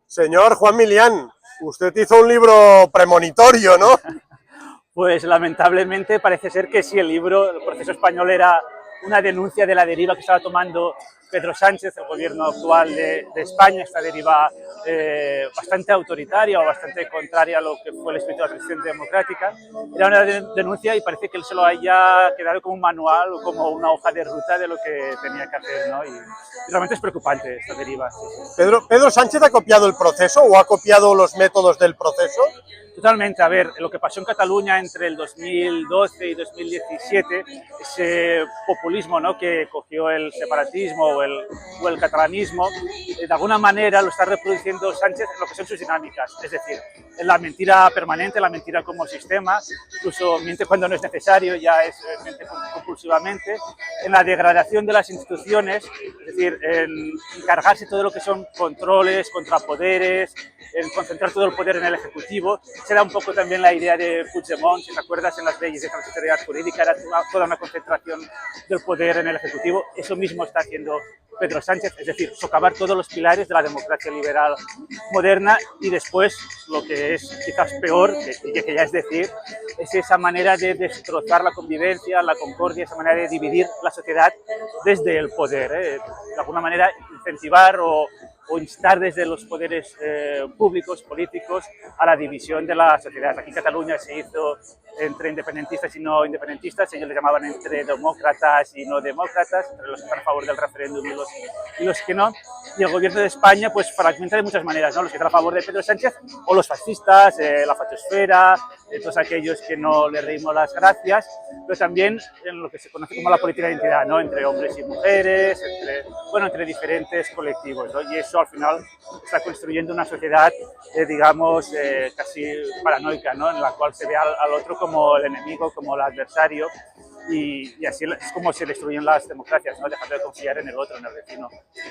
Señor Juan Milián, usted hizo un libro premonitorio, ¿no? Pues lamentablemente parece ser que sí, el libro, el proceso español, era una denuncia de la deriva que estaba tomando Pedro Sánchez, el gobierno actual de España, esta deriva bastante autoritaria o bastante contraria a lo que fue el espíritu de la transición democrática. Era una denuncia y parece que él se lo haya quedado como un manual o como una hoja de ruta de lo que tenía que hacer, ¿no? Y realmente es preocupante esta deriva. Sí. ¿Pedro Sánchez ha copiado el proceso o ha copiado los métodos del proceso? Totalmente. A ver, lo que pasó en Cataluña entre el 2012 y 2017, ese populismo, ¿no?, que cogió el separatismo o el catalanismo, de alguna manera lo está reproduciendo Sánchez en lo que son sus dinámicas, es decir, en la mentira permanente, la mentira como sistema, incluso miente cuando no es necesario, ya es miente compulsivamente, en la degradación de las instituciones, es decir, en encargarse todo lo que son controles, contrapoderes, en concentrar todo el poder en el Ejecutivo. Será un poco también la idea de Puigdemont, si te acuerdas, en las leyes de transitoriedad jurídica, era toda una concentración del poder en el Ejecutivo. Eso mismo está haciendo Pedro Sánchez, es decir, socavar todos los pilares de la democracia liberal moderna y después, lo que es quizás peor, que ya es decir, es esa manera de destrozar la convivencia, la concordia, esa manera de dividir la sociedad desde el poder, de alguna manera incentivar o instar desde los poderes públicos, políticos, a la división de la sociedad. Aquí en Cataluña se hizo entre independentistas y no independentistas, ellos le llamaban entre demócratas y no demócratas, entre los que están a favor del referéndum y los que no. Y el gobierno de España pues fragmenta de muchas maneras, ¿no? Los que están a favor de Pedro Sánchez o los fascistas, la fachosfera, todos aquellos que no le reímos las gracias, pero también en lo que se conoce como la política de identidad, ¿no?, entre hombres y mujeres, entre diferentes colectivos, ¿no? Y eso al final está construyendo una sociedad, digamos, casi paranoica, ¿no?, en la cual se ve al otro como el enemigo, como el adversario, y así es como se destruyen las democracias, ¿no?, dejando de confiar en el otro, en el vecino.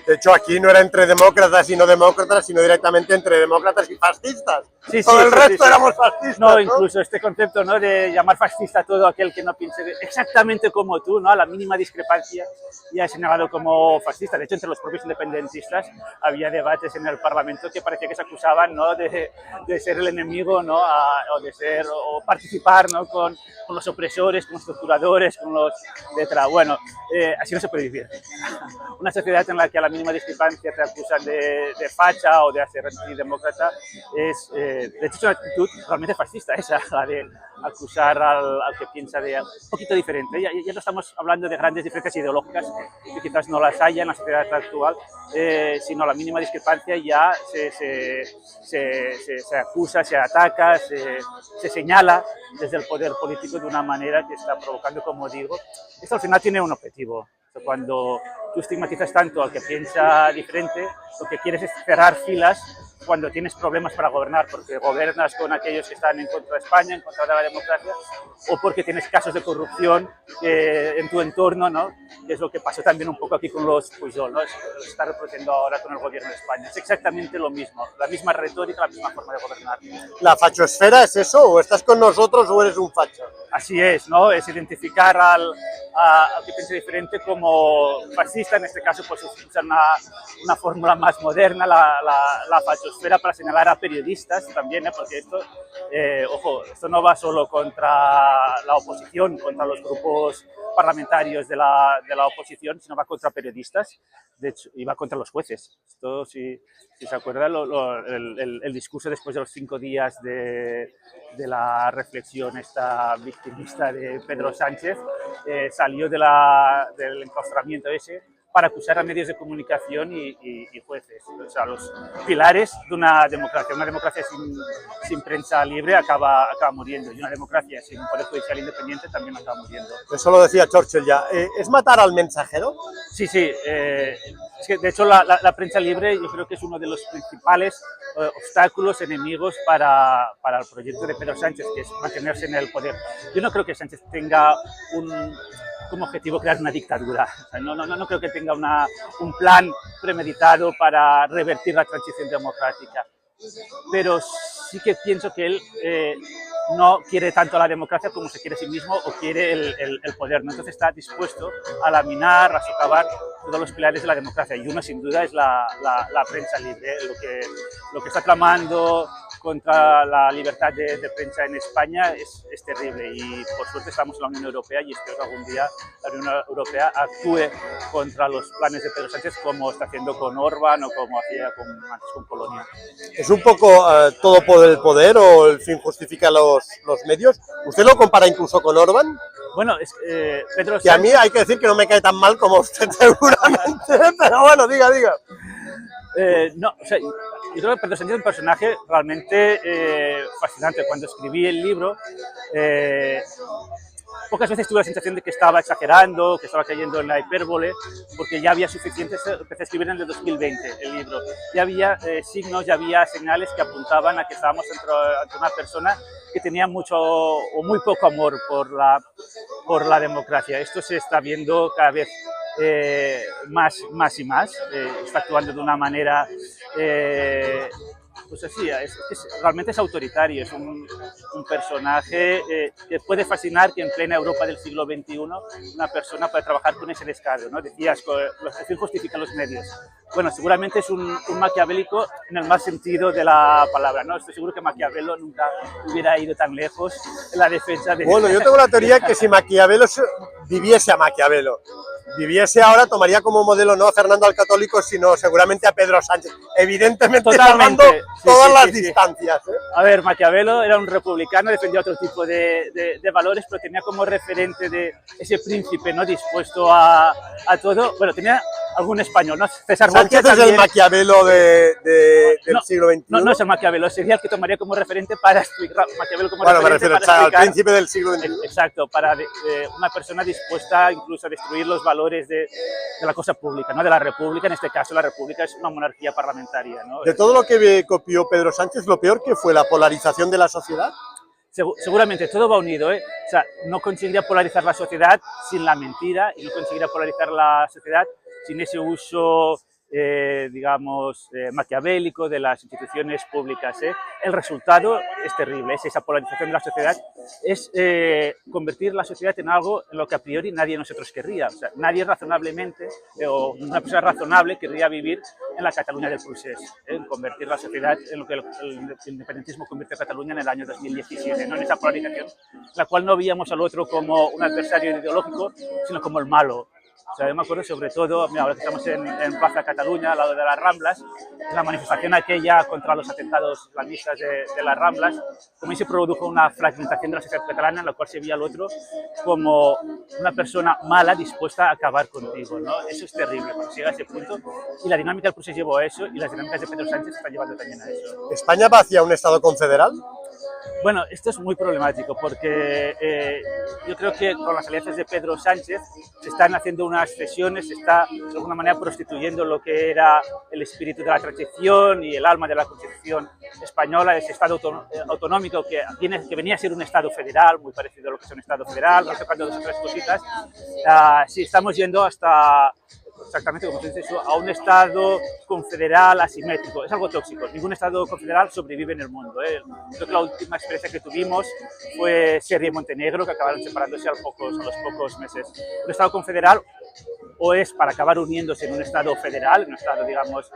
De hecho, aquí no era entre demócratas y no demócratas, sino directamente entre demócratas y fascistas. Sí, todo el resto éramos fascistas, ¿no? Incluso este concepto, ¿no?, de llamar fascista a todo aquel que no piense exactamente como tú, ¿no?, a la mínima discrepancia ya es señalado como fascista. De hecho, entre los propios independentistas había debates en el Parlamento que parecía que se acusaban, ¿no?, de ser el enemigo, ¿no?, o participar, ¿no?, con los opresores, con los torturadores, con los letras. Bueno, así no se puede vivir. Una sociedad en la que a la mínima discrepancia te acusan de facha o de hacer antidemócrata es, de hecho, es una actitud realmente fascista esa, la de acusar al que piensa de un poquito diferente. Ya no estamos hablando de grandes diferencias ideológicas, que quizás no las haya en la sociedad actual, sino a la mínima discrepancia ya se acusa, se ataca, se señala desde el poder político de una manera que está provocando, como digo, esto al final tiene un objetivo. Cuando tú estigmatizas tanto al que piensa diferente, lo que quieres es cerrar filas cuando tienes problemas para gobernar, porque gobiernas con aquellos que están en contra de España, en contra de la democracia, o porque tienes casos de corrupción en tu entorno, ¿no?, que es lo que pasó también un poco aquí con los Pujol, ¿no?, se está reproduciendo ahora con el gobierno de España. Es exactamente lo mismo, la misma retórica, la misma forma de gobernar. ¿La fachosfera es eso? ¿O estás con nosotros o eres un facho? Así es, ¿no?, es identificar al que piensa diferente como fascista. En este caso pues usan una fórmula más moderna, la fachosfera, para señalar a periodistas también, porque esto, ojo, esto no va solo contra la oposición, contra los grupos parlamentarios de la oposición, sino va contra periodistas, de hecho, y va contra los jueces. Esto, si se acuerdan, el discurso después de los 5 días de la reflexión esta victimista de Pedro Sánchez, salió del enclaustramiento ese para acusar a medios de comunicación y jueces. O sea, los pilares de una democracia sin prensa libre acaba muriendo, y una democracia sin un poder judicial independiente también acaba muriendo. Eso lo decía Churchill ya. ¿Es matar al mensajero? Sí, es que de hecho la prensa libre yo creo que es uno de los principales obstáculos, enemigos para el proyecto de Pedro Sánchez, que es mantenerse en el poder. Yo no creo que Sánchez tenga como objetivo crear una dictadura. O sea, no creo que tenga un plan premeditado para revertir la transición democrática. Pero sí que pienso que él no quiere tanto la democracia como se quiere a sí mismo o quiere el poder, ¿no? Entonces está dispuesto a laminar, a socavar todos los pilares de la democracia, y uno sin duda es la prensa libre, lo que está tramando contra la libertad de prensa en España es terrible, y por suerte estamos en la Unión Europea y espero que algún día la Unión Europea actúe contra los planes de Pedro Sánchez, como está haciendo con Orbán o como hacía antes con Polonia. ¿Es un poco todo por el poder o el fin justifica los medios? ¿Usted lo compara incluso con Orbán? Bueno, Pedro Sánchez... Que a mí hay que decir que no me cae tan mal como usted seguramente, pero bueno, diga. No, o sea, yo creo que Pedro Sánchez es un personaje realmente fascinante. Cuando escribí el libro, pocas veces tuve la sensación de que estaba exagerando, que estaba cayendo en la hipérbole, porque ya había suficientes. Empecé a escribir en el 2020 el libro. Ya había signos, ya había señales que apuntaban a que estábamos ante una persona que tenía mucho o muy poco amor por la democracia. Esto se está viendo cada vez más y más. Está actuando de una manera pues así, realmente es autoritario, es un personaje que puede fascinar, que en plena Europa del siglo XXI una persona puede trabajar con ese descaro, ¿no? Decías, el fin justifica los medios. Bueno, seguramente es un maquiavélico en el más sentido de la palabra, ¿no? Estoy seguro que Maquiavelo nunca hubiera ido tan lejos en la defensa de... Bueno, yo tengo la teoría que si Maquiavelo viviese a Maquiavelo, viviese ahora, tomaría como modelo no a Fernando el Católico, sino seguramente a Pedro Sánchez. Evidentemente, salvando todas las distancias. A ver, Maquiavelo era un republicano, defendía otro tipo de valores, pero tenía como referente de ese príncipe, ¿no? Dispuesto a todo. Bueno, tenía algún español, ¿no? César Borgia Sánchez es el Maquiavelo del siglo XXI. No es el Maquiavelo, sería el que tomaría como referente para explicar. Maquiavelo como bueno, referente me refiero al príncipe del siglo XXI. Exacto, para una persona dispuesta incluso a destruir los valores de la cosa pública, ¿no? De la república. En este caso, la república es una monarquía parlamentaria, ¿no? De todo lo que copió Pedro Sánchez, lo peor que fue la polarización de la sociedad. Seguramente todo va unido, ¿eh? O sea, no conseguiría polarizar la sociedad sin la mentira, y no conseguiría polarizar la sociedad sin ese uso, digamos, maquiavélico de las instituciones públicas, ¿eh? El resultado es terrible, es esa polarización de la sociedad, es convertir la sociedad en algo en lo que a priori nadie de nosotros querría. O sea, nadie razonablemente, o una persona razonable, querría vivir en la Cataluña del procés, convertir la sociedad en lo que el independentismo convirtió a Cataluña en el año 2017, ¿no? En esa polarización, en la cual no veíamos al otro como un adversario ideológico, sino como el malo. O sea, yo me acuerdo sobre todo, mira, ahora que estamos en Plaza Cataluña, al lado de las Ramblas, la manifestación aquella contra los atentados islamistas de las Ramblas, como se produjo una fragmentación de la sociedad catalana en la cual se veía al otro como una persona mala dispuesta a acabar contigo, ¿no? Eso es terrible cuando se llega a ese punto, y la dinámica del proceso llevó a eso, y las dinámicas de Pedro Sánchez están llevando también a eso. ¿España va hacia un Estado confederal? Bueno, esto es muy problemático porque yo creo que con las alianzas de Pedro Sánchez se están haciendo unas cesiones, se está de alguna manera prostituyendo lo que era el espíritu de la transición y el alma de la Constitución española, ese Estado autonómico que venía a ser un Estado federal, muy parecido a lo que es un Estado federal, tocando dos o tres cositas. Sí, estamos yendo hasta... exactamente como se dice eso, a un Estado confederal asimétrico. Es algo tóxico. Ningún Estado confederal sobrevive en el mundo, ¿eh? Creo que la última experiencia que tuvimos fue Serbia y Montenegro, que acabaron separándose a los pocos meses. Un Estado confederal o es para acabar uniéndose en un Estado federal, en un Estado, digamos,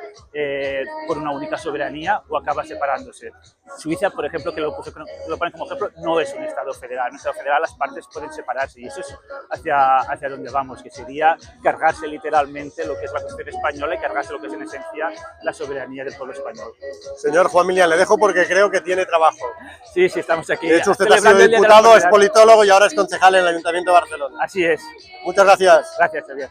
por una única soberanía, o acaba separándose. Suiza, por ejemplo, que lo ponen como ejemplo, no es un Estado federal. En un Estado federal las partes pueden separarse, y eso es hacia donde vamos, que sería cargarse literalmente lo que es la Constitución española y cargarse lo que es en esencia la soberanía del pueblo español. Señor Juan Milián, le dejo porque creo que tiene trabajo. Sí, estamos aquí. De hecho, usted ha sido diputado, es politólogo y ahora es concejal en el Ayuntamiento de Barcelona. Así es. Muchas gracias. Gracias, Xavier.